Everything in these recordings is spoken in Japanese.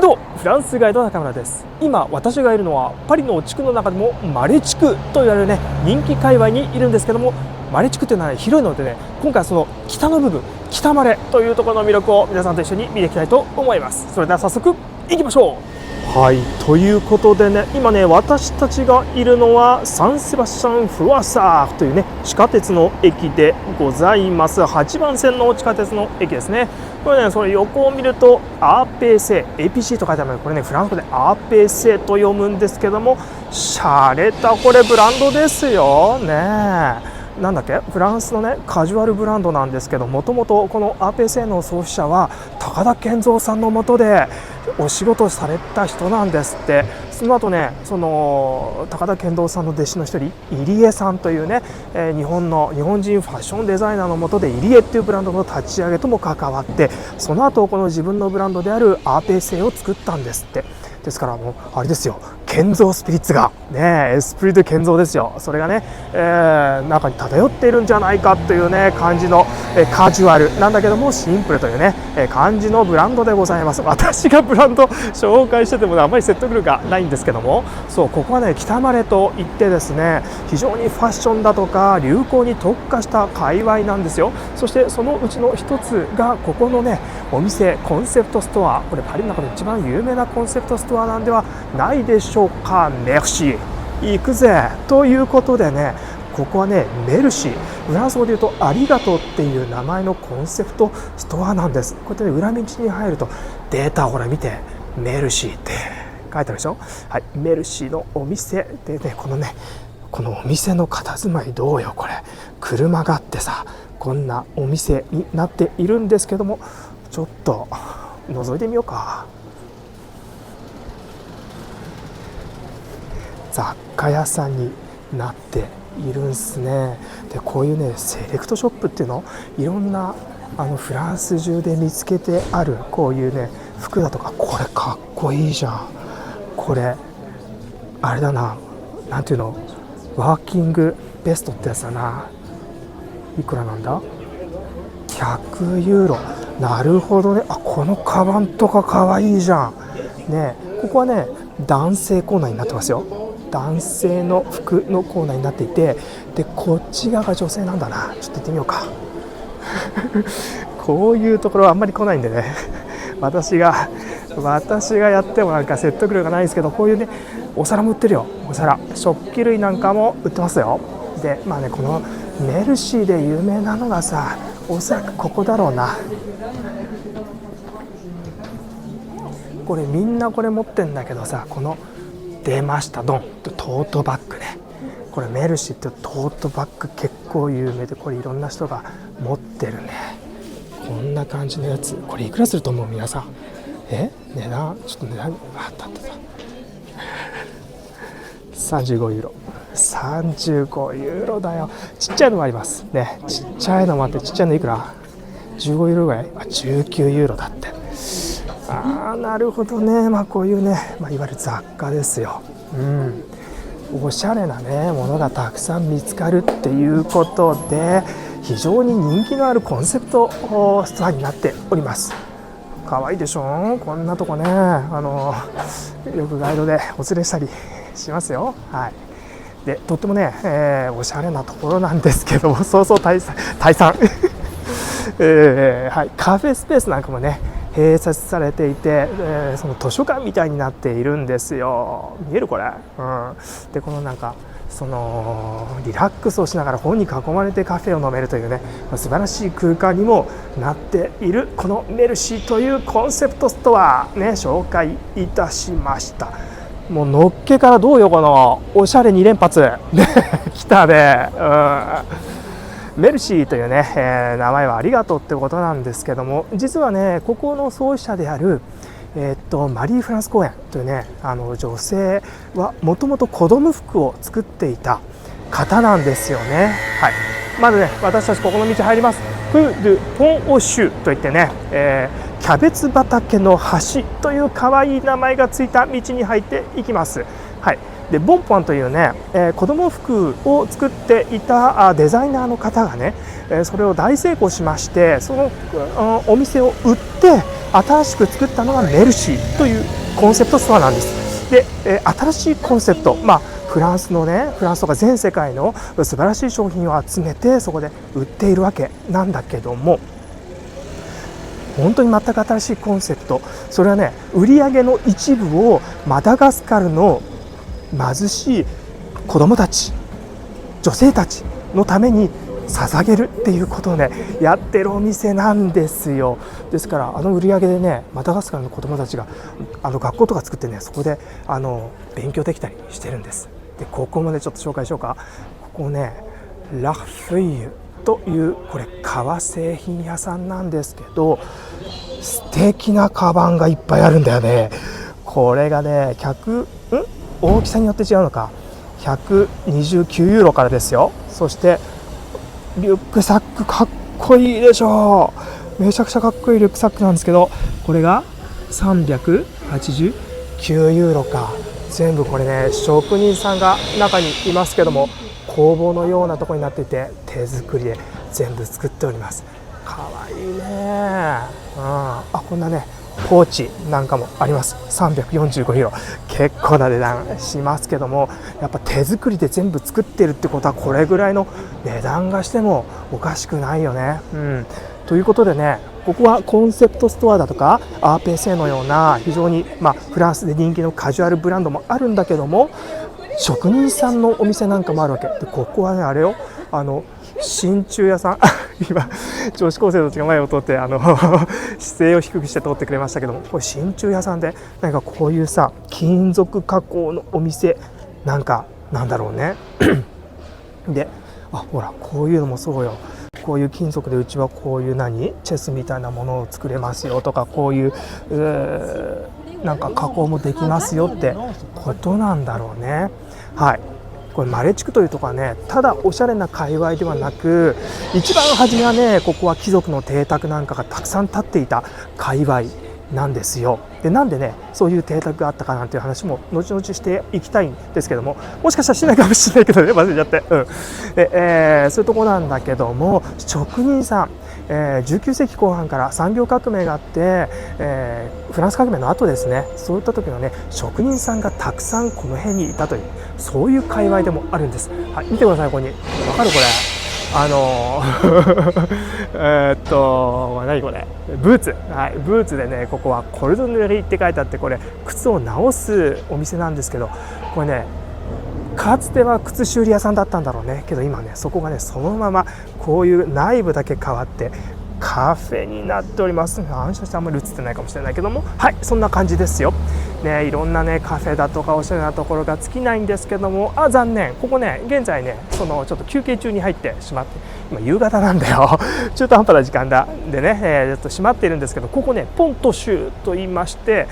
はいどうも、フランスガイドの中村です。今私がいるのはパリの地区の中でもマレ地区と言われるね、人気界隈にいるんですけども、マレ地区というのは、広いのでね、今回はその北の部分、北マレというところの魅力を皆さんと一緒に見ていきたいと思います。それでは早速行きましょう。はい、ということでね、今ね、私たちがいるのはサンセバスチャン・フロワサーというね、地下鉄の駅でございます。8番線の地下鉄の駅ですね。これね、その横を見るとアーペーセ、APC と書いてあるので、これね、フランス語でアーペーセと読むんですけども、しゃれたこれブランドですよね。なんだっけ、フランスのねカジュアルブランドなんですけど、もともとこのアーペーセの創始者は高田健三さんの下でお仕事された人なんですって。その後ね、その高田健三さんの弟子の一人入江さんというね、日本人ファッションデザイナーの下で入江っていうブランドの立ち上げとも関わって、その後この自分のブランドであるアーペーセを作ったんですって。ですからもうあれですよ、健三スピリッツがね、エスプリで健三ですよ。それがね、中に漂っているんじゃないかというね感じの、カジュアルなんだけどもシンプルというね、感じのブランドでございます。私がブランド紹介しててもあまり説得力がないんですけども、そう、ここはね北マレといってですね、非常にファッションだとか流行に特化した界隈なんですよ。そしてそのうちの一つがここのねお店、コンセプトストア。これパリの中で一番有名なコンセプトストアなんではないでしょうか。メルシー行くぜということでね、ここはねメルシー、フランス語で言うとありがとうっていう名前のコンセプトストアなんです。こうやってね裏道に入るとデータ、ほら見て、メルシーって書いてあるでしょ。はい、メルシーのお店でね、このお店の佇まいどうよ。これ車があってさ、こんなお店になっているんですけども、ちょっと覗いてみようか。雑貨屋さんになっているんですね。でこういうねセレクトショップっていうの、いろんなフランス中で見つけてあるこういうね服だとか、これかっこいいじゃん。これあれだな、なんていうの、ワーキングベストってやつだな。いくらなんだ、100ユーロ。なるほどね。あ、このカバンとかかわいいじゃんね。ここはね男性コーナーになってますよ。男性の服のコーナーになっていて、でこっち側が女性なんだな。ちょっと行ってみようかこういうところはあんまり来ないんでね私がやってもなんか説得力がないんですけど、こういうねお皿も売ってるよ。お皿、食器類なんかも売ってますよ。でまあね、このメルシーで有名なのがさ、おそらくここだろうな。これみんなこれ持ってんだけどさ、この出ましたドントートバッグね。これメルシーってトートバッグ結構有名で、これいろんな人が持ってるね。こんな感じのやつ、これいくらすると思う皆さん。値段ちょっと値段あった35ユーロ。35ユーロだよ。ちっちゃいのもありますね。ちっちゃいのもあって、ちっちゃいのいくら、15ユーロぐらい、19ユーロだって。なるほどね。こういうね、いわゆる雑貨ですよ。おしゃれなねものがたくさん見つかるっていうことで、非常に人気のあるコンセプトストアになっております。可愛いでしょ、こんなとこね。よくガイドでお連れしたりしますよ。はい。でとってもね、おしゃれなところなんですけども、そう退散はい、カフェスペースなんかもね併設されていて、その図書館みたいになっているんですよ。見えるこれ、でこのなんかそのリラックスをしながら本に囲まれてカフェを飲めるというね、素晴らしい空間にもなっているこのメルシーというコンセプトストアね、紹介いたしました。もうのっけからどうよ、このおしゃれ2連発来たね。メルシーというね、名前はありがとうってことなんですけども、実はねここの創始者である、マリー・フランス公園というね女性はもともと子供服を作っていた方なんですよね。はい、まずね私たちここの道入ります。プー・ドゥ・ポン・オシュといってね、キャベツ畑の橋という可愛い名前がついた道に入っていきます。はい、でボンポンというね、子供服を作っていたデザイナーの方がね、それを大成功しまして、そのお店を売って新しく作ったのがメルシーというコンセプトストアなんです。で、新しいコンセプト、フランスとか全世界の素晴らしい商品を集めてそこで売っているわけなんだけども、本当に全く新しいコンセプト、それはね、売り上げの一部をマダガスカルの貧しい子どもたち、女性たちのために捧げるっていうことをねやってるお店なんですよ。ですから売り上げでね、マダガスカルの子どもたちが学校とか作ってね、そこで勉強できたりしてるんです。でここもねちょっと紹介しようか。ここねラフイユというこれ革製品屋さんなんですけど、素敵なカバンがいっぱいあるんだよね。これがね大きさによって違うのか、129ユーロからですよ。そしてリュックサックかっこいいでしょう。めちゃくちゃかっこいいリュックサックなんですけど、これが389ユーロか。全部これね職人さんが中にいますけども、工房のようなところになっていて手作りで全部作っております。かわいいね。こんなねポーチなんかもあります。345ユーロ、結構な値段しますけども、やっぱ手作りで全部作ってるってことはこれぐらいの値段がしてもおかしくないよね。ということでね、ここはコンセプトストアだとかアーペーセのような非常にフランスで人気のカジュアルブランドもあるんだけども、職人さんのお店なんかもあるわけで、ここはねあれよ、真鍮屋さん今女子高生たちが前を通って姿勢を低くして通ってくれましたけども、これ真鍮屋さんでなんかこういうさ金属加工のお店なんだろうねでほらこういうのもそうよ。こういう金属でうちはこういうチェスみたいなものを作れますよとか、こういうなんか加工もできますよってことなんだろうね。これマレ地区というところはね、ただおしゃれな界隈ではなく、一番初めはねここは貴族の邸宅なんかがたくさん建っていた界隈なんですよ。でなんでねそういう邸宅があったかなんていう話も後々していきたいんですけども、もしかしたらしないかもしれないけどね、忘れちゃって、そういうところなんだけども、職人さん、19世紀後半から産業革命があって、フランス革命の後ですね、そういった時のね職人さんがたくさんこの辺にいたという、そういう界隈でもあるんです。見てください、ここにわかるこれ何これブーツ、ブーツでね、ここはコルドネリって書いてあって、これ靴を直すお店なんですけど、これねかつては靴修理屋さんだったんだろうね、けど今ねそこがねそのままこういう内部だけ変わってカフェになっております。あんまり映ってないかもしれないけども、そんな感じですよね。いろんなねカフェだとかおしゃれなところが尽きないんですけども、残念、ここね現在ねちょっと休憩中に入ってしまって、今夕方なんだよ中途半端な時間だでね、ちょっと閉まっているんですけど、ここねポントシュと言いまして、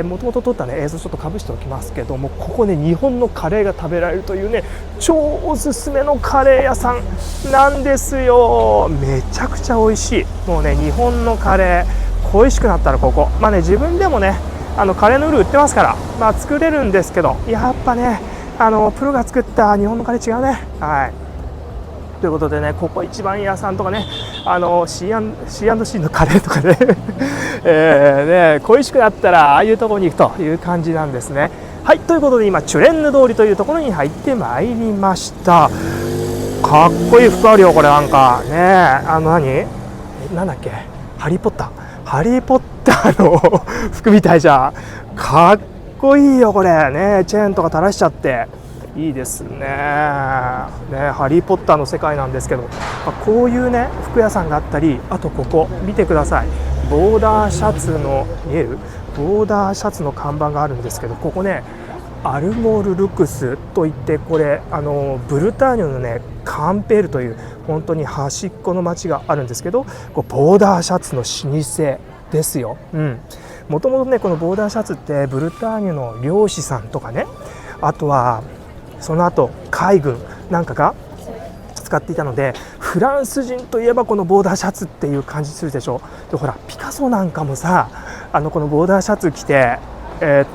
もともと撮ったね映像ちょっとかぶしておきますけども、ここね日本のカレーが食べられるというね超おすすめのカレー屋さんなんですよ。めちゃくちゃ美味しい。もうね日本のカレー恋しくなったらここ、自分でもねカレーのルー売ってますから、作れるんですけど、やっぱねプロが作った日本のカレー違うね。ということでね、ここ一番屋さんとかねC&C のカレーとかね恋しくなったらああいうところに行くという感じなんですね。ということで今チュレンヌ通りというところに入ってまいりました。かっこいい服あるよこれ、なんかねなんだっけ、ハリーポッターの服みたいじゃん。かっこいいよこれね。チェーンとか垂らしちゃっていいですね。ハリーポッターの世界なんですけど、こういうね服屋さんがあったり、あとここ見てください、ボーダーシャツの見えるボーダーシャツの看板があるんですけど、ここねアルモール・ルクスといって、これブルターニュのねカンペールという本当に端っこの町があるんですけど、ボーダーシャツの老舗ですよ。もともとねこのボーダーシャツってブルターニュの漁師さんとかね、あとはその後海軍なんかが使っていたので、フランス人といえばこのボーダーシャツっていう感じするでしょ。でほらピカソなんかもさこのボーダーシャツ着て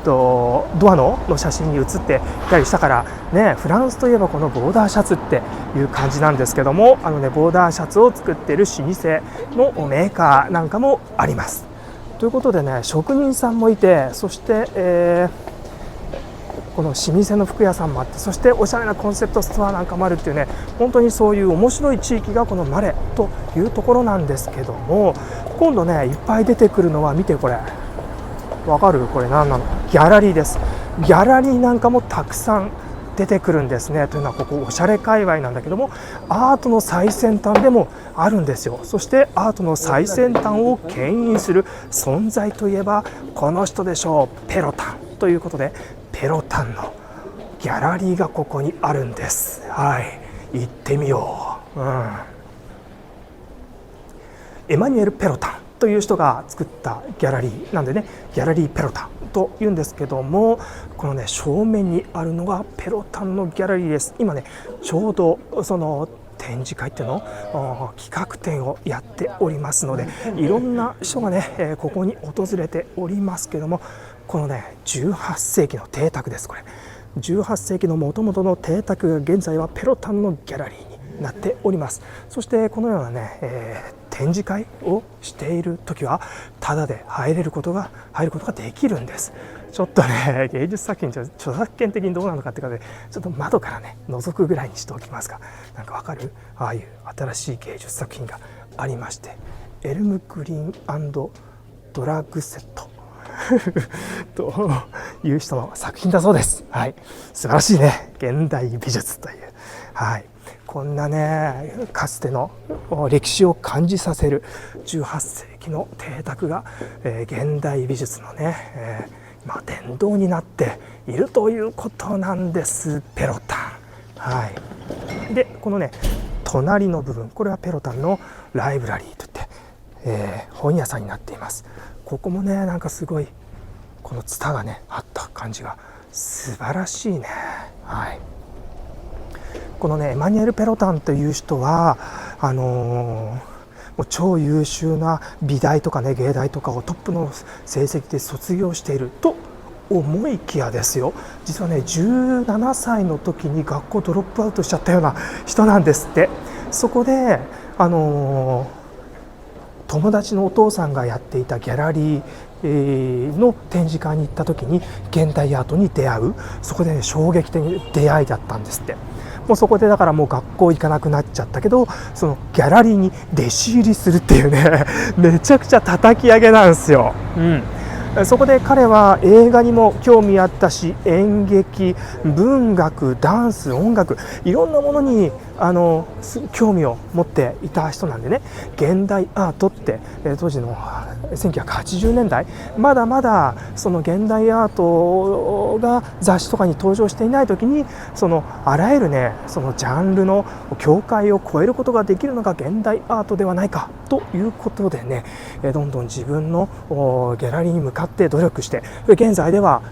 ドアの写真に写っていたりしたからね、フランスといえばこのボーダーシャツっていう感じなんですけども、ボーダーシャツを作っている老舗のメーカーなんかもあります。ということでね、職人さんもいて、そして、この老舗の服屋さんもあって、そしておしゃれなコンセプトストアなんかもあるっていうね、本当にそういう面白い地域がこのマレというところなんですけども、今度ねいっぱい出てくるのは、見てこれ、わかる？これ何なの？ギャラリーです。ギャラリーなんかもたくさん出てくるんですね。というのは、ここおしゃれ界隈なんだけども、アートの最先端でもあるんですよ。そしてアートの最先端を牽引する存在といえばこの人でしょう。ペロタンということで、ペロタンのギャラリーがここにあるんです。はい、行ってみよう。エマニュエル・ペロタンという人が作ったギャラリーなんでね、ギャラリーペロタンというんですけども、このね正面にあるのがペロタンのギャラリーです。今ねちょうどその展示会っていうの企画展をやっておりますので、いろんな人がねここに訪れておりますけども、このね18世紀の邸宅です。これ18世紀のもともとの邸宅が現在はペロタンのギャラリーになっております。そしてこのようなね、展示会をしているときはタダで入ることができるんです。ちょっとね芸術作品著作権的にどうなのかっていうかで、ちょっと窓からね覗くぐらいにしておきますが、なんかわかる？ああいう新しい芸術作品がありまして、エルムグリーン&ドラッグセットという人の作品だそうです。はい、素晴らしいね、現代美術という、はい、こんなねかつての歴史を感じさせる18世紀の邸宅が、現代美術のね、殿堂になっているということなんです。ペロタン。はい、でこのね隣の部分、これはペロタンのライブラリーといって、本屋さんになっています。ここもねなんかすごいこのツタがねあった感じが素晴らしいね。はい、このねエマニュエル・ペロタンという人はもう超優秀な美大とかね芸大とかをトップの成績で卒業していると思いきやですよ、実はね17歳の時に学校ドロップアウトしちゃったような人なんですって。そこで友達のお父さんがやっていたギャラリーの展示会に行った時に現代アートに出会う、そこでね衝撃的な出会いだったんですって。もうそこでだからもう学校行かなくなっちゃったけど、そのギャラリーに弟子入りするっていうねめちゃくちゃ叩き上げなんですよ。そこで彼は映画にも興味あったし、演劇、文学、ダンス、音楽、いろんなものに興味を持っていた人なんでね、現代アートって当時の1980年代、まだまだその現代アートが雑誌とかに登場していない時に、そのあらゆるねそのジャンルの境界を越えることができるのが現代アートではないかということでね、どんどん自分のギャラリーに向かって努力して、現在では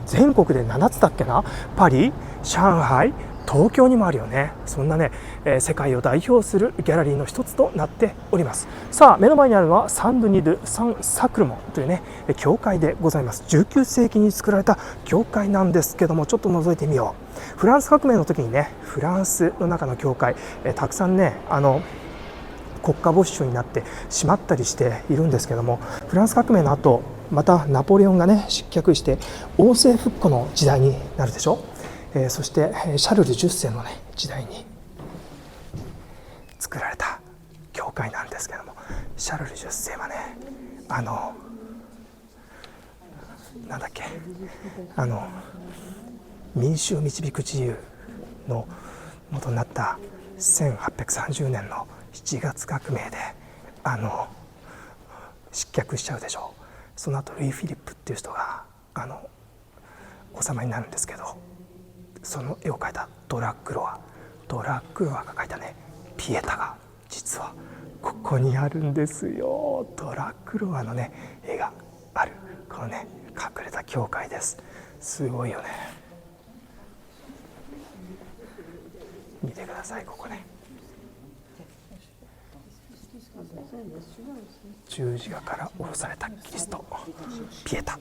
全国で7つだっけな、パリ、上海、東京にもあるよね。そんなね、世界を代表するギャラリーの一つとなっております。さあ目の前にあるのはサンドニ・ドゥ・サン・サクルモンというね教会でございます。19世紀に作られた教会なんですけども、ちょっと覗いてみよう。フランス革命の時にねフランスの中の教会、たくさんね国家没収になってしまったりしているんですけども、フランス革命の後またナポレオンがね失脚して王政復古の時代になるでしょ。そしてシャルル10世の、ね、時代に作られた教会なんですけども、シャルル10世はねなんだっけ民衆を導く自由の元になった1830年の7月革命で失脚しちゃうでしょう。その後ルイ・フィリップっていう人が王様になるんですけど、その絵を描いたドラッグロアが描いたねピエタが実はここにあるんですよ。ドラッグロアのね絵があるこのね隠れた教会です。すごいよね。見てください、ここね十字架から下ろされたキリストピエタ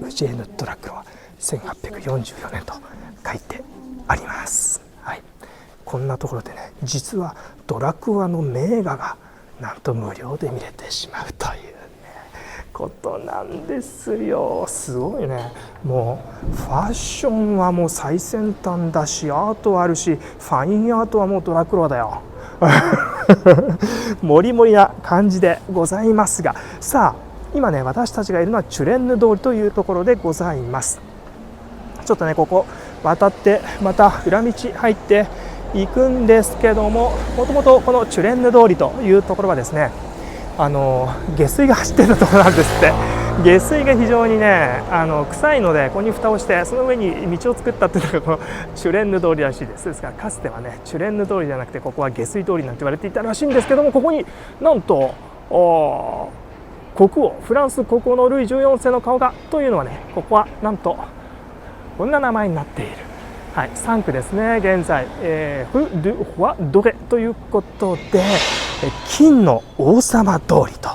ウジェーヌ・ドラクロは1844年と書いてあります、はい、こんなところでね、実はドラクワの名画がなんと無料で見れてしまうということなんですよ。すごいね。もうファッションはもう最先端だし、アートはあるし、ファインアートはもうドラクロだよもりもりな感じでございますが、さあ今ね、私たちがいるのはチュレンヌ通りというところでございます。ちょっとね、ここ渡ってまた裏道入っていくんですけども、もともとこのチュレンヌ通りというところはですね、下水が走ってたところなんですって。下水が非常にね臭いので、ここに蓋をしてその上に道を作ったっていうのがこのチュレンヌ通りらしいです。ですからかつてはね、チュレンヌ通りじゃなくてここは下水通りなんて言われていたらしいんですけども、ここになんと国王、フランス国王のルイ14世の顔がというのはね、ここはなんとこんな名前になっている、はい、3区ですね現在、フ・ドゥ・フォア・ドレということで、金の王様通りと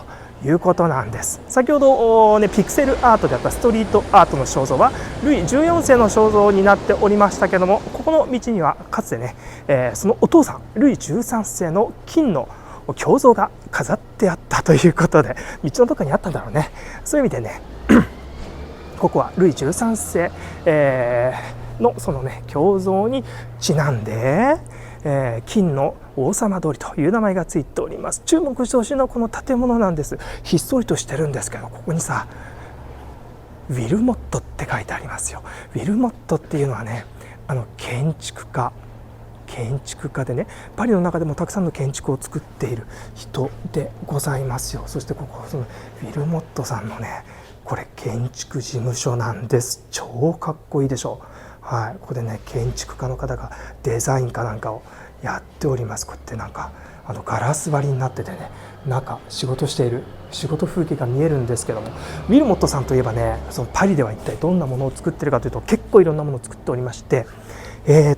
いうことなんです。先ほど、ね、ピクセルアートであったストリートアートの肖像はルイ14世の肖像になっておりましたけども、ここの道にはかつてね、そのお父さんルイ13世の金の胸像が飾ってあったということで、道のどこかにあったんだろうね。そういう意味でねここはルイ13世、のそのね胸像にちなんで、金の王様通りという名前がついております。注目してほしいのはこの建物なんです。ひっそりとしてるんですけど、ここにさウィルモットって書いてありますよ。ウィルモットっていうのはね、建築家でね、パリの中でもたくさんの建築を作っている人でございますよ。そしてここそのウィルモットさんのね、これ建築事務所なんです。超かっこいいでしょう。はい、ここでね建築家の方がデザインかなんかをやっております。こうやってなんかガラス張りになっててね、中仕事している仕事風景が見えるんですけども、ウィルモットさんといえばね、そのパリでは一体どんなものを作っているかというと、結構いろんなものを作っておりまして、有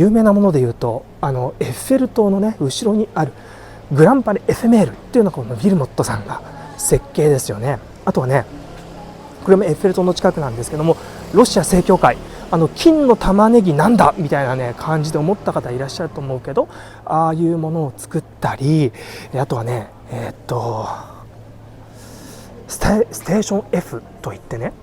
名なものでいうとエッフェル塔のね後ろにあるグランパレ・エフェメールっていうのがこのウィルモットさんが設計ですよね。あとはね、これもエッフェル塔の近くなんですけども、ロシア正教会金の玉ねぎなんだみたいなね感じで思った方いらっしゃると思うけど、ああいうものを作ったり、あとはねステーション F といってね、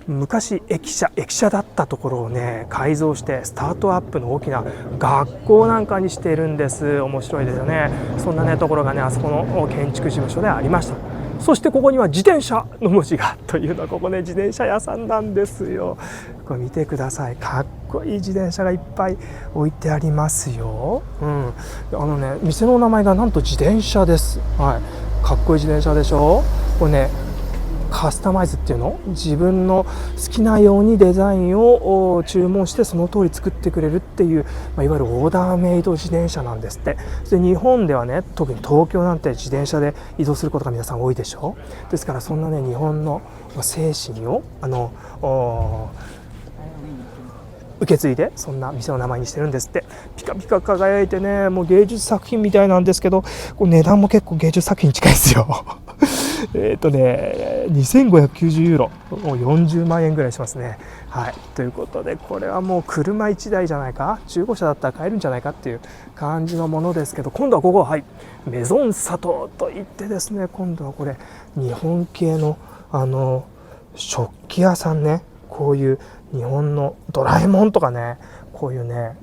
昔駅舎だったところをね改造してスタートアップの大きな学校なんかにしているんです。面白いですよね。そんなねところがねあそこの建築事務所でありました。そしてここには自転車の文字がというのは、ここね自転車屋さんなんですよ。これ見てください。かっこいい自転車がいっぱい置いてありますよ。店の名前がなんと自転車です。はい、かっこいい自転車でしょ。これねカスタマイズっていうの、自分の好きなようにデザインを注文してその通り作ってくれるっていう、いわゆるオーダーメイド自転車なんですって。で日本ではね、特に東京なんて自転車で移動することが皆さん多いでしょ。ですからそんなね日本の精神を受け継いでそんな店の名前にしてるんですって。ピカピカ輝いてね、もう芸術作品みたいなんですけど、これ値段も結構芸術作品に近いですよ2590ユーロ、もう40万円ぐらいしますね。はい、ということでこれはもう車1台じゃないか、中古車だったら買えるんじゃないかっていう感じのものですけど、今度はここ、はい、メゾンサトといってですね、今度はこれ日本系の食器屋さんね、こういう日本のドラえもんとかね、こういうね、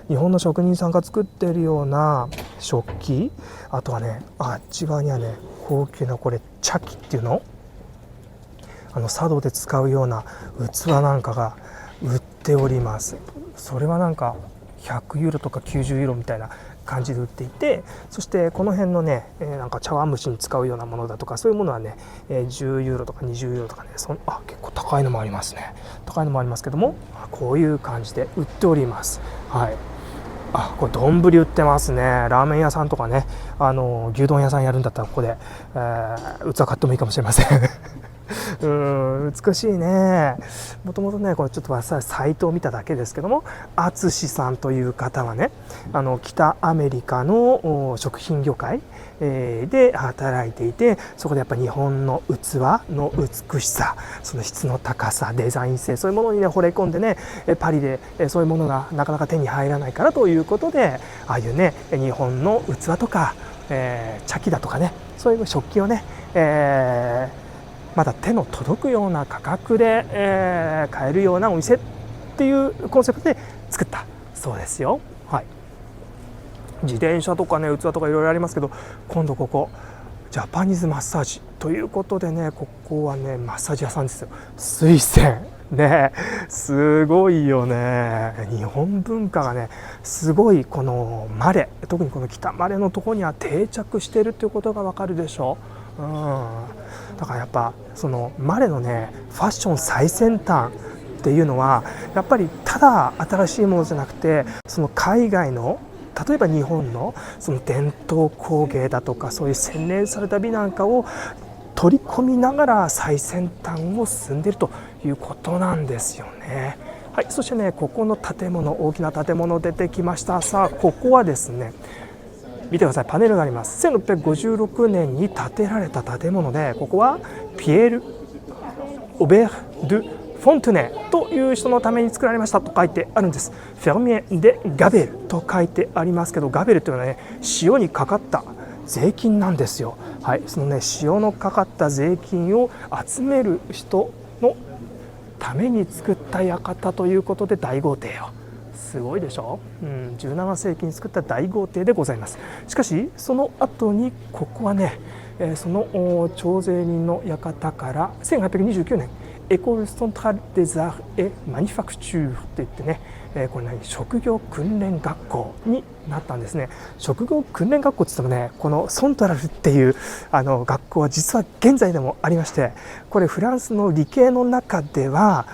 日本の職人さんが作っているような食器、あとはねあっち側にはね高級なこれ茶器っていうの、茶道で使うような器なんかが売っております。それはなんか100ユーロとか90ユーロみたいな感じで売っていて、そしてこの辺のね、なんか茶碗蒸しに使うようなものだとかそういうものはね、10ユーロとか20ユーロとかね、結構高いのもありますね。高いのもありますけども、こういう感じで売っております。はい、これ丼売ってますね。ラーメン屋さんとかね、牛丼屋さんやるんだったらここで、器買ってもいいかもしれません美しいね。もともとね、これちょっと私サイトを見ただけですけども、淳さんという方はね、北アメリカの食品業界で働いていて、そこでやっぱ日本の器の美しさ、その質の高さ、デザイン性、そういうものにね惚れ込んでね、パリでそういうものがなかなか手に入らないからということで、ああいうね日本の器とか、茶器だとかね、そういう食器をね、まだ手の届くような価格で、買えるようなお店っていうコンセプトで作ったそうですよ。はい、自転車とかね器とかいろいろありますけど、今度ここジャパニーズマッサージということでね、ここはねマッサージ屋さんですよ。水仙ね、すごいよね。日本文化がねすごい、このマレ、特にこの北マレのところには定着しているということがわかるでしょ。だからやっぱそのマレのねファッション最先端っていうのはやっぱりただ新しいものじゃなくて、その海外の例えば日本のその伝統工芸だとか、そういう洗練された美なんかを取り込みながら最先端を進んでいるということなんですよね。はい、そしてねここの建物、大きな建物出てきました。さあここはですね、見てください、パネルがあります。1656年に建てられた建物で、ここはピエール・オベー・ドゥ・フォントゥネという人のために作られましたと書いてあるんです。フェルミエ・デ・ガベルと書いてありますけど、ガベルというのはね塩にかかった税金なんですよ。はい、そのね塩のかかった税金を集める人のために作った館ということで大豪邸よ。すごいでしょ、17世紀に作った大豪邸でございます。しかしその後にここはね、その徴税人の館から1829年エコール・セントラル・デザール・エ・マニファクチュールって言ってね、これ職業訓練学校になったんですね。職業訓練学校って言ってもね、このソントラルっていう学校は実は現在でもありまして、これフランスの理系の中では、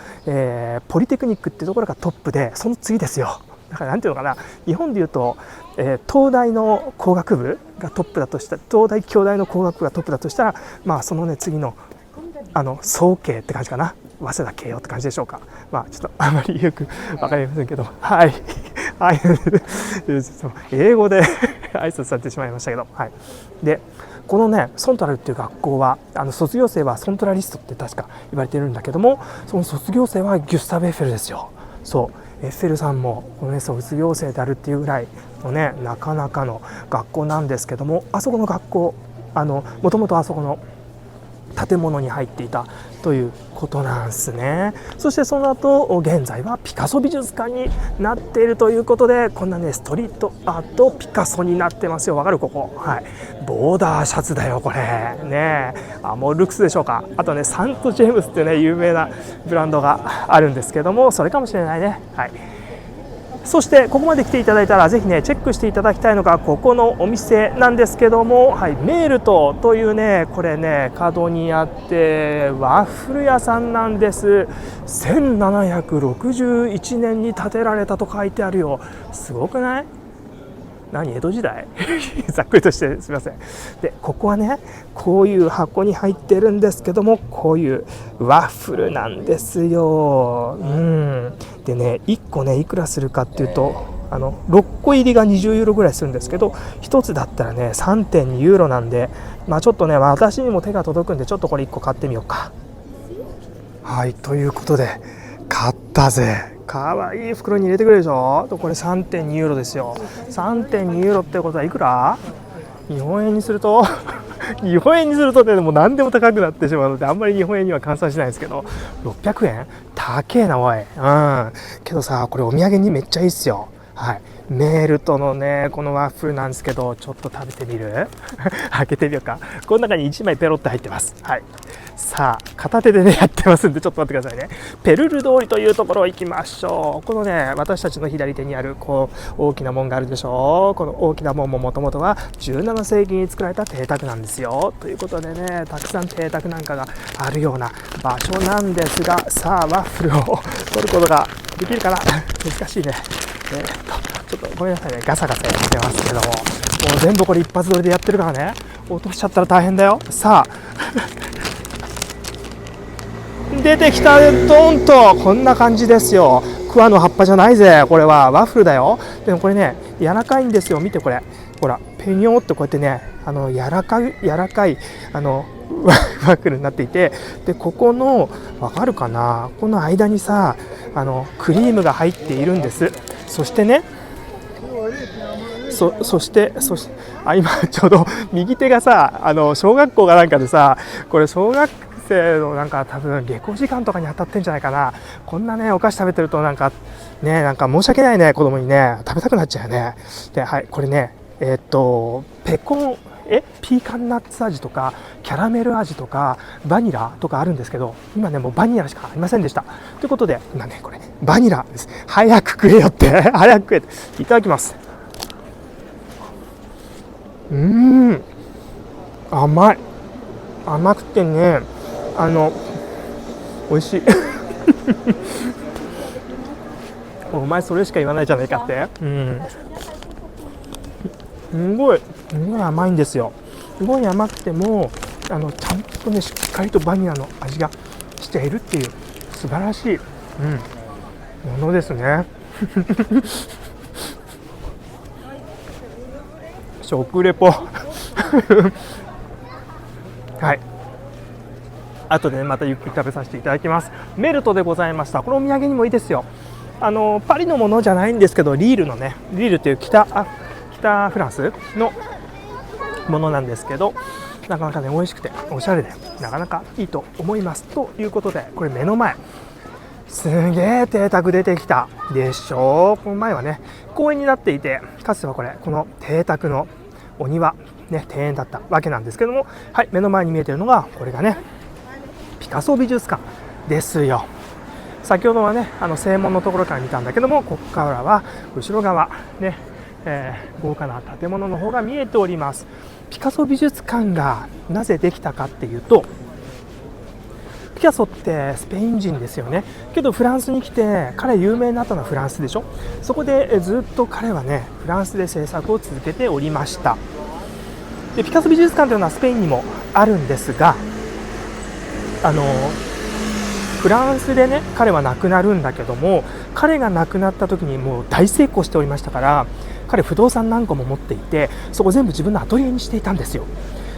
ポリテクニックっていうところがトップで、その次ですよ。だからなんていうのかな、日本でいうと、東大の工学部がトップだとしたら、東大京大の工学部がトップだとしたら、まあそのね次の早慶って感じかな、早稲田慶応って感じでしょうか。ちょっとあまりよく分かりませんけど、はい、はい、英語で挨拶されてしまいましたけど、はい、でこのねソントラルっていう学校は卒業生はソントラリストって確か言われているんだけども、その卒業生はギュスタブ・エッフェルですよ。そうエッフェルさんもこの、ね、卒業生であるっていうぐらいのねなかなかの学校なんですけども、あそこの学校もともとあそこの建物に入っていたということなんですね。そしてその後現在はピカソ美術館になっているということで、こんなねストリートアートピカソになってますよ。わかるここ、はい、ボーダーシャツだよこれね。もうルックスでしょうか。あとねサントジェームスっていうね有名なブランドがあるんですけども、それかもしれないね。はい、そしてここまで来ていただいたらぜひねチェックしていただきたいのがここのお店なんですけども、はい、メールトというねこれね角にあってワッフル屋さんなんです。1761年に建てられたと書いてあるよ。すごくない？江戸時代ざっくりとしてすみません。でここはねこういう箱に入ってるんですけども、こういうワッフルなんですよ。でね1個ねいくらするかっていうと6個入りが20ユーロぐらいするんですけど、1つだったらね 3.2 ユーロなんで、ちょっとね私にも手が届くんでちょっとこれ1個買ってみようか。はい、ということで買ったぜ。かわいい袋に入れてくれるでしょ。これ 3.2 ユーロですよ。 3.2 ユーロってことはいくら？日本円にすると日本円にするとねもう何でも高くなってしまうので、あんまり日本円には換算しないんですけど、600円高えなおい。けどさこれお土産にめっちゃいいっすよ。はい、メールトのねこのワッフルなんですけど、ちょっと食べてみる開けてみようか。この中に1枚ペロって入ってます。はい、さあ片手でねやってますんでちょっと待ってくださいね。ペルル通りというところ行きましょう。このね私たちの左手にあるこう大きな門があるでしょう。この大きな門ももともとは17世紀に作られた邸宅なんですよ。ということでねたくさん邸宅なんかがあるような場所なんですが、さあワッフルを取ることができるかな難しいね。ちょっとごめんなさいねガサガサやってますけども、もう全部これ一発撮りでやってるからね落としちゃったら大変だよ。さあ出てきた、ドンとこんな感じですよ。桑の葉っぱじゃないぜ、これはワッフルだよ。でもこれね柔らかいんですよ。見てこれ、ほらペニョーってこうやってね柔らかいワッフルになっていて、でここのわかるかな、この間にさクリームが入っているんです。そしてねそして今ちょうど右手がさ小学校がなんかでさ、これ小学生のなんか多分下校時間とかに当たってんじゃないかな。こんなねお菓子食べてるとなんか申し訳ないね、子供にね食べたくなっちゃうよね。ではい、これねペコンピーカンナッツ味とかキャラメル味とかバニラとかあるんですけど、今ねもうバニラしかありませんでした。ということで今ねこれバニラです。早く食えよって早く食えって。いただきます。甘い、甘くてね美味しいお前それしか言わないじゃないかって。すごい甘いんですよ。すごい甘くてもちゃんとねしっかりとバニラの味がしているっていう素晴らしい、ものですね食レポはい、後で、ね、またゆっくり食べさせていただきます。メルトでございました。このお土産にもいいですよ。パリのものじゃないんですけど、リールのねリールという北フランスのものなんですけど、なかなかね美味しくておしゃれでなかなかいいと思います。ということでこれ目の前すげえ邸宅出てきたでしょう。この前はね公園になっていて、かつてはこの邸宅のお庭ね庭園だったわけなんですけども、はい、目の前に見えているのがこれがねピカソ美術館ですよ。先ほどはね正門のところから見たんだけども、ここからは後ろ側ね、豪華な建物の方が見えております。ピカソ美術館がなぜできたかっていうと、ピカソってスペイン人ですよね。けどフランスに来て彼有名になったのはフランスでしょ。そこでずっと彼はねフランスで制作を続けておりました。でピカソ美術館というのはスペインにもあるんですが、フランスでね彼は亡くなるんだけども、彼が亡くなった時にもう大成功しておりましたから、彼不動産何個も持っていて、そこ全部自分のアトリエにしていたんですよ。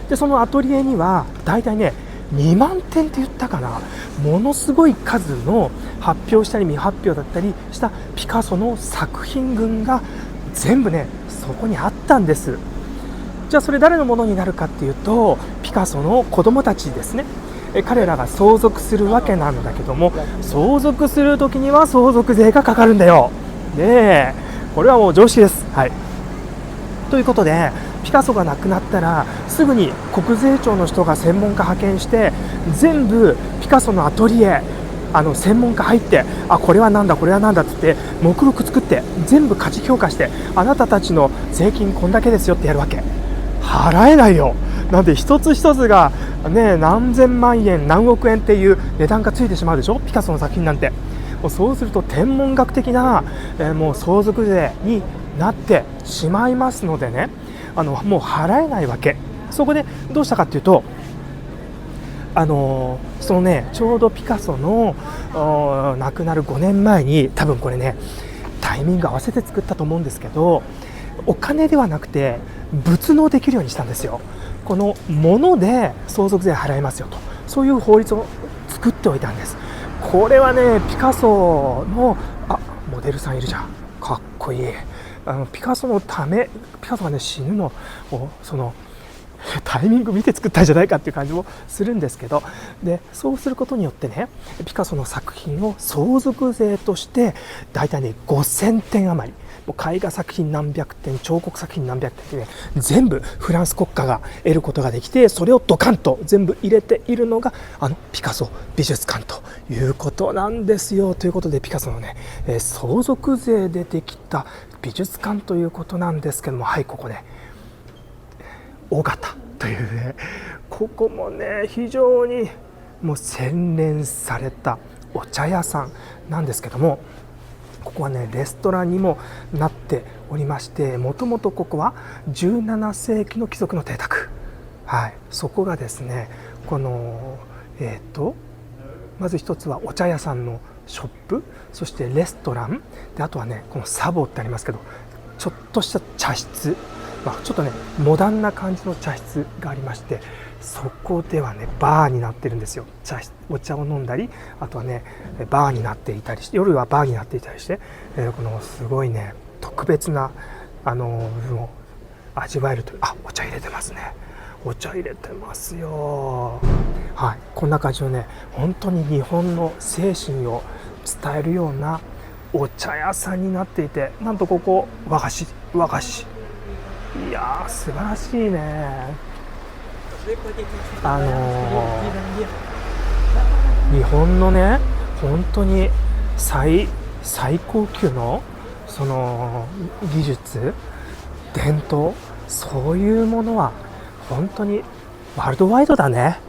でそのアトリエにはだいたいね2万点って言ったかな、ものすごい数の発表したり未発表だったりしたピカソの作品群が全部ねそこにあったんです。じゃあそれ誰のものになるかっていうと、ピカソの子供たちですね。彼らが相続するわけなんだけども、相続するときには相続税がかかるんだよ。でこれはもう常識です。はい、ということでピカソが亡くなったらすぐに国税庁の人が専門家派遣して全部ピカソのアトリエ専門家入って、これはなんだこれはなんだって言って目録作って全部価値評価して、あなたたちの税金こんだけですよってやるわけ。払えないよ。なんで一つ一つが、ね、何千万円何億円っていう値段がついてしまうでしょ、ピカソの作品なんて。もうそうすると天文学的な、もう相続税になってしまいますのでね、もう払えないわけ。そこでどうしたかっていうと、そのねちょうどピカソの亡くなる5年前に多分これねタイミング合わせて作ったと思うんですけど、お金ではなくて物納できるようにしたんですよ。この物で相続税払いますよと、そういう法律を作っておいたんです。これはねピカソのモデルさんいるじゃん、かっこいい。ピカソのため、ピカソがね死ぬのをそのタイミング見て作ったんじゃないかっていう感じもするんですけど、でそうすることによってねピカソの作品を相続税としてだいたいね5000点余り、もう絵画作品何百点、彫刻作品何百点ってね全部フランス国家が得ることができて、それをドカンと全部入れているのがピカソ美術館ということなんですよ。ということでピカソのね相続税でできた美術館ということなんですけども、はい、ここね尾形というね、ここもね非常にもう洗練されたお茶屋さんなんですけども、ここはねレストランにもなっておりまして、もともとここは17世紀の貴族の邸宅、はい、そこがですねこのまず一つはお茶屋さんのショップ、そしてレストランで、あとはねこのサボってありますけど、ちょっとした茶室、ちょっとねモダンな感じの茶室がありまして、そこではねバーになってるんですよ。お茶を飲んだり、あとはねバーになっていたりして、夜はバーになっていたりして、このすごいね特別な部分を味わえるという。お茶入れてますね。お茶入れてますよ。はい、こんな感じのね本当に日本の精神を伝えるようなお茶屋さんになっていて、なんとここ和菓子、いやー素晴らしいね。日本のね本当に最高級のその技術、伝統、そういうものは本当にワールドワイドだね。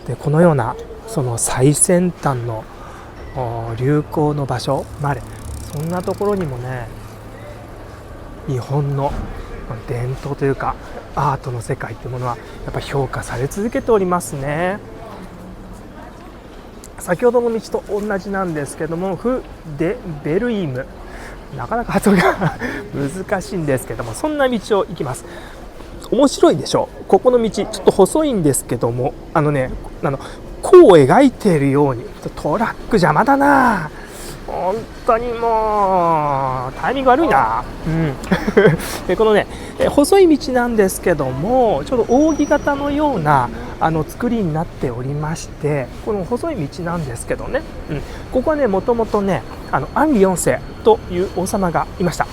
でこのようなその最先端の流行の場所まで、そんなところにもね日本の伝統というかアートの世界というものはやっぱ評価され続けておりますね。先ほどの道と同じなんですけども、フ・デ・ベルイム、なかなか発音が難しいんですけども、そんな道を行きます。面白いでしょ。ここの道ちょっと細いんですけども、弧を描いているように、トラック邪魔だな、本当にもうタイミング悪いな、でこのね細い道なんですけども、ちょうど扇形のような作りになっておりまして、この細い道なんですけどね、ここはねもともとねアンリ4世という王様がいました。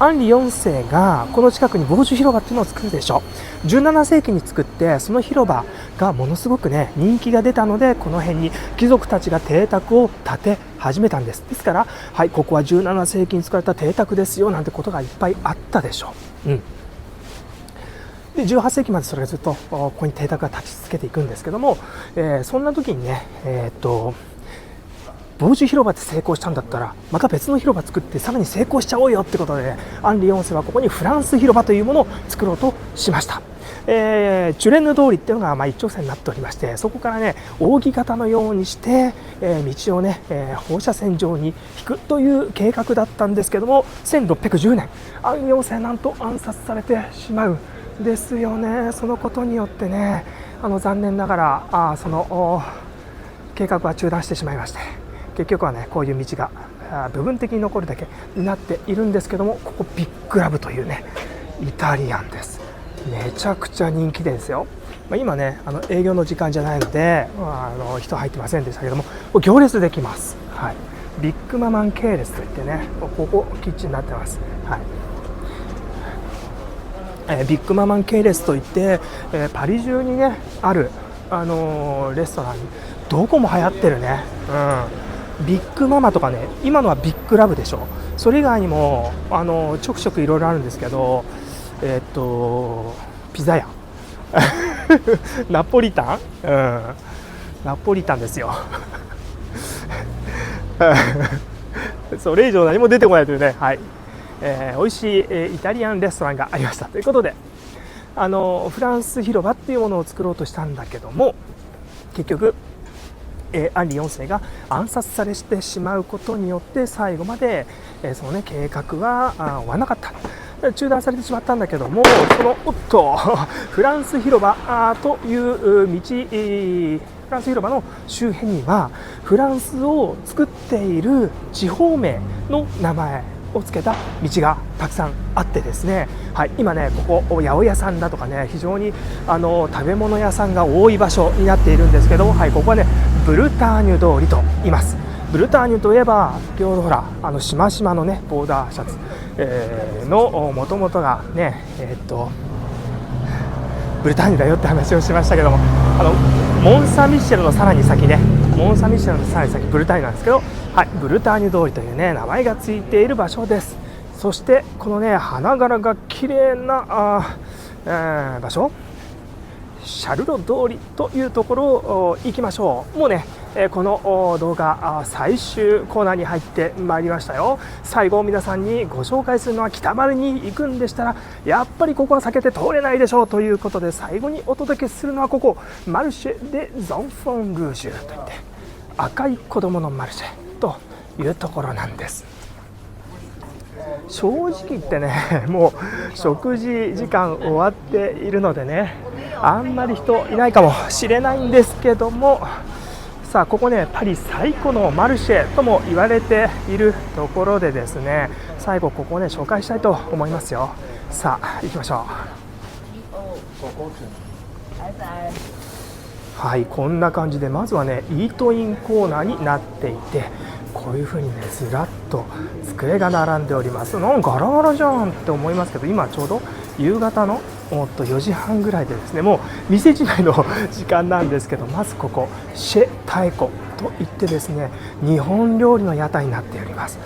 アンリ4世がこの近くに防樹広場っていうのを作るでしょう。17世紀に作って、その広場がものすごくね人気が出たので、この辺に貴族たちが邸宅を建て始めたんです。ですから、はい、ここは17世紀に作られた邸宅ですよなんてことがいっぱいあったでしょう。で18世紀までそれがずっとここに邸宅が立ち続けていくんですけども、そんな時にね防樹広場って成功したんだったら、また別の広場作ってさらに成功しちゃおうよってことで、アンリ4世はここにフランス広場というものを作ろうとしました。チュレンヌ通りっていうのが一直線になっておりまして、そこからね扇形のようにして、道をね、放射線状に引くという計画だったんですけども、1610年アンリ4世なんと暗殺されてしまうんですよね。そのことによってね残念ながらその計画は中断してしまいまして、結局はねこういう道が部分的に残るだけになっているんですけども、ここビッグラブというねイタリアンです。めちゃくちゃ人気ですよ。今ね営業の時間じゃないので人入ってませんでしたけども、行列できます。はい、ビッグママン系列といってね、ここキッチンになってます。はい、ビッグママン系列といって、パリ中にねあるレストランにどこも流行ってるね。ビッグママとかね、今のはビッグラブでしょ。それ以外にもちょくちょくいろいろあるんですけど、ピザ屋ナポリタン、ナポリタンですよそれ以上何も出てこないというね、はい、美味しいイタリアンレストランがありましたということで、フランス広場っていうものを作ろうとしたんだけども、結局アンリ4世が暗殺されてしまうことによって最後まで、そのね計画は終わらなかった、中断されてしまったんだけども、そのフランス広場という道、フランス広場の周辺にはフランスを作っている地方名の名前をつけた道がたくさんあってですね、はい、今ねここ八百屋さんだとかね非常に食べ物屋さんが多い場所になっているんですけど、はい、ここはねブルターニュ通りと言います。ブルターニュといえば先ほどほらしましまのねボーダーシャツ、の元々がねブルターニュだよって話をしましたけども、モン・サン・ミッシェルのさらに先ね、モン・サン・ミッシェルのさらに先ブルターニュなんですけど、はい、ブルターニュ通りというね名前がついている場所です。そしてこのね花柄が綺麗な場所、シャルロ通りというところを行きましょう。もうねこの動画最終コーナーに入ってまいりましたよ。最後皆さんにご紹介するのは北丸に行くんでしたらやっぱりここは避けて通れないでしょうということで、最後にお届けするのはここマルシェ・デ・ゾンフォン・ルージュといって赤い子供のマルシェというところなんです。正直言ってね、もう食事時間終わっているのでね、あんまり人いないかもしれないんですけども、さあここね、パリ最古のマルシェとも言われているところでですね、最後ここをね紹介したいと思いますよ。さあ行きましょう。はい、こんな感じでまずはねイートインコーナーになっていて、こういう風にねずらっと机が並んでおります。なんかガラガラじゃんって思いますけど、今ちょうど夕方の4時半ぐらいでですね、もう店じまいの時間なんですけど、まずここシェ・タエコといってですね、日本料理の屋台になっております。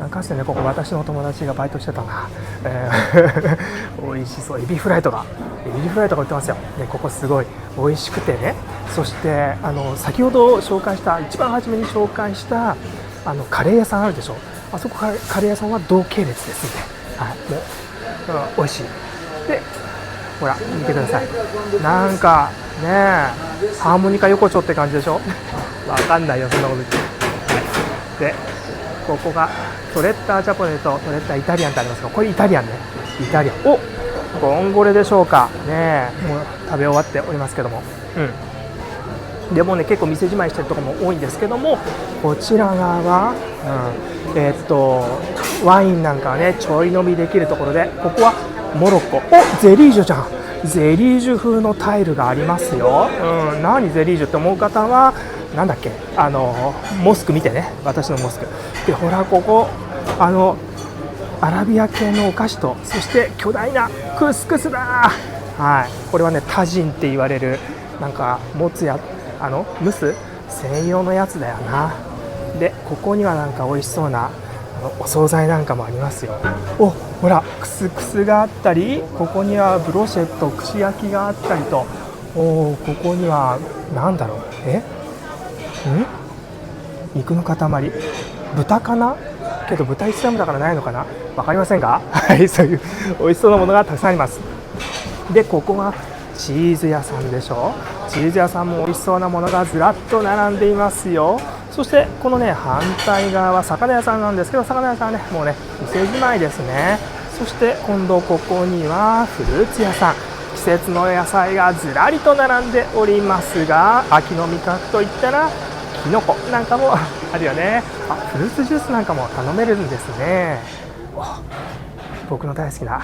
かつてねここ私の友達がバイトしてたな、美味しそう、エビフライとか売ってますよ。でここすごい美味しくてね、そして先ほど紹介した一番初めに紹介したカレー屋さんあるでしょ、あそこカレー屋さんは同系列ですので、はい、もう、美味しい。でほら見てください、なんかねハーモニカ横丁って感じでしょわかんないよそんなこと言って、はい、でここがトレッタージャポネとトレッターイタリアンってありますが、これイタリアンね、イタリアン、おボンゴレでしょうかね、もう食べ終わっておりますけども、でもね結構店じまいしてるところも多いんですけども、こちら側は、ワインなんかはねちょい飲みできるところで、ここはモロッコ、おゼリージュじゃん、ゼリージュ風のタイルがありますよ。何ゼリージュって思う方はなんだっけ、モスク見てね、私のモスクで、ほらここアラビア系のお菓子と、そして巨大なクスクスだ、はい、これはねタジンって言われる、なんか持つや蒸す専用のやつだよな。でここにはなんか美味しそうなお惣菜なんかもありますよ。おほらクスクスがあったり、ここにはブロシェット串焼きがあったりと、ここにはなんだろう、肉の塊、豚かな、けど豚イスラムだからないのかな、分かりませんがはい、そういう美味しそうなものがたくさんあります。でここはチーズ屋さんでしょ、チーズ屋さんも美味しそうなものがずらっと並んでいますよ。そしてこのね反対側は魚屋さんなんですけど、魚屋さんはねもうね店じまいですね。そして今度ここにはフルーツ屋さん、季節の野菜がずらりと並んでおりますが、秋の味覚といったらキノコなんかもあるよね。フルーツジュースなんかも頼めるんですね。僕の大好きな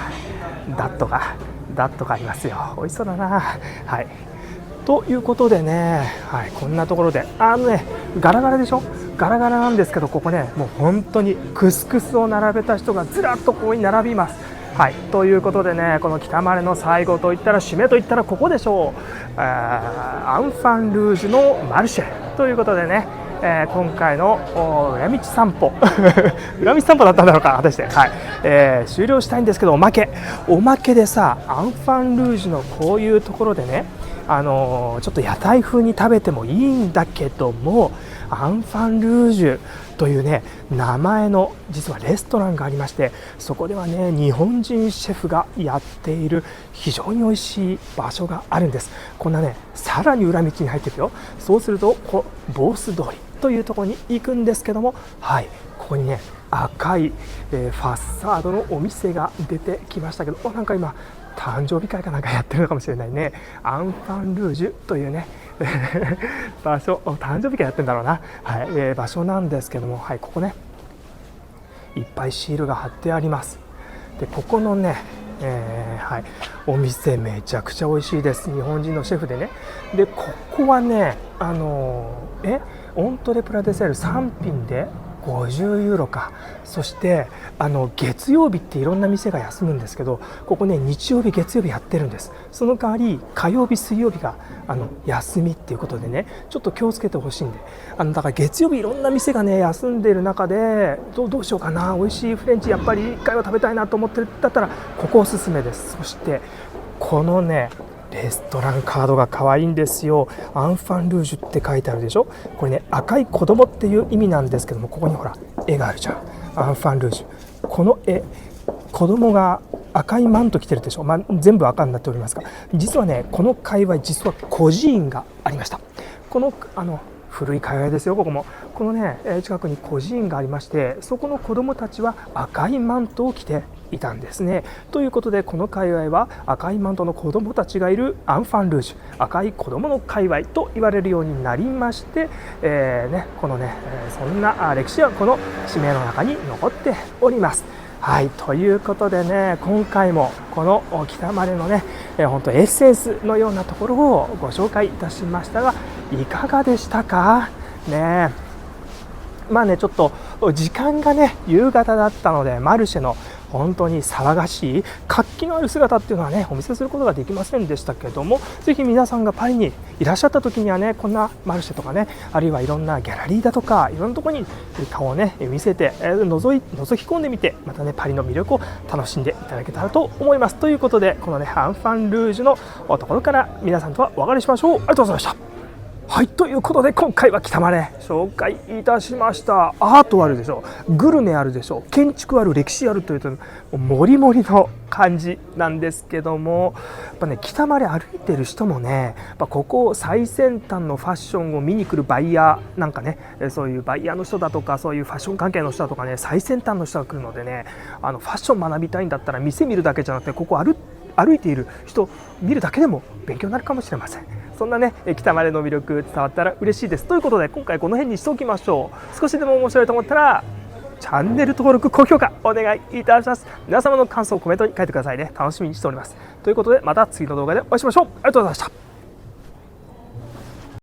ダットがありますよ。美味しそうだな。はい、ということでね、はい、こんなところでガラガラでしょ、ガラガラなんですけど、ここねもう本当にクスクスを並べた人がずらっとここに並びます。はい、ということでね、この北マレの最後といったら、締めといったらここでしょう。アンファンルージュのマルシェということでね、今回の裏道散歩裏道散歩だったんだろうか果たして、はい、終了したいんですけど、おまけでさ、アンファンルージュのこういうところでね、ちょっと屋台風に食べてもいいんだけども、アンファンルージュというね名前の実はレストランがありまして、そこではね日本人シェフがやっている非常に美味しい場所があるんです。こんなねさらに裏道に入っていくよ。そうするとボース通りというところに行くんですけども、はい、ここにね赤い、ファッサードのお店が出てきましたけど、なんか今誕生日会かなんかやってるのかもしれないね。アンファンルージュというね場所、誕生日会やってるんだろうな、はい、場所なんですけども、はい、ここねいっぱいシールが貼ってあります。でここのね、はい、お店めちゃくちゃ美味しいです。日本人のシェフでね。でここはねオントレプラデセール3品で50ユーロか。そして月曜日っていろんな店が休むんですけど、ここね日曜日月曜日やってるんです。その代わり火曜日水曜日が休みっていうことでね、ちょっと気をつけてほしいんで、だから月曜日いろんな店がね休んでいる中でどうしようかな、美味しいフレンチやっぱり1回は食べたいなと思ってるだったらここおすすめです。そしてこのねレストランカードが可愛いんですよ。アンファンルージュって書いてあるでしょ。これね赤い子供っていう意味なんですけども、ここにほら絵があるじゃん。アンファンルージュ、この絵、子供が赤いマント着てるでしょ、全部赤になっておりますが、実はねこの界隈実は孤児院がありました。この古い界隈ですよ。ここもこのね近くに孤児院がありまして、そこの子どもたちは赤いマントを着ていたんですね。ということでこの界隈は赤いマントの子どもたちがいるアンファンルージュ、赤い子どもの界隈と言われるようになりまして、このねそんな歴史はこの地名の中に残っております。はい、ということでね、今回もこの北丸のね本当エッセンスのようなところをご紹介いたしましたが、いかがでしたかね。まあね、ちょっと時間がね夕方だったので、マルシェの本当に騒がしい活気のある姿っていうのはねお見せすることができませんでしたけども、ぜひ皆さんがパリにいらっしゃった時にはね、こんなマルシェとかね、あるいはいろんなギャラリーだとかいろんなところに顔をね見せて覗き込んでみて、またねパリの魅力を楽しんでいただけたらと思います。ということで、このねアンファンルージュのところから皆さんとはお別れしましょう。ありがとうございました。はい、ということで今回は北丸紹介いたしました。アートあるでしょう、グルメあるでしょう、建築ある、歴史あるというともりもりの感じなんですけども、やっぱね北丸歩いてる人もね、ここ最先端のファッションを見に来るバイヤーなんかね、そういうバイヤーの人だとか、そういうファッション関係の人だとかね、最先端の人が来るのでね、ファッション学びたいんだったら店見るだけじゃなくて、ここ歩いている人見るだけでも勉強になるかもしれません。そんなね北丸の魅力伝わったら嬉しいです。ということで今回この辺にしておきましょう。少しでも面白いと思ったらチャンネル登録、高評価お願いいたします。皆様の感想をコメントに書いてくださいね。楽しみにしております。ということでまた次の動画でお会いしましょう。ありがとうございました。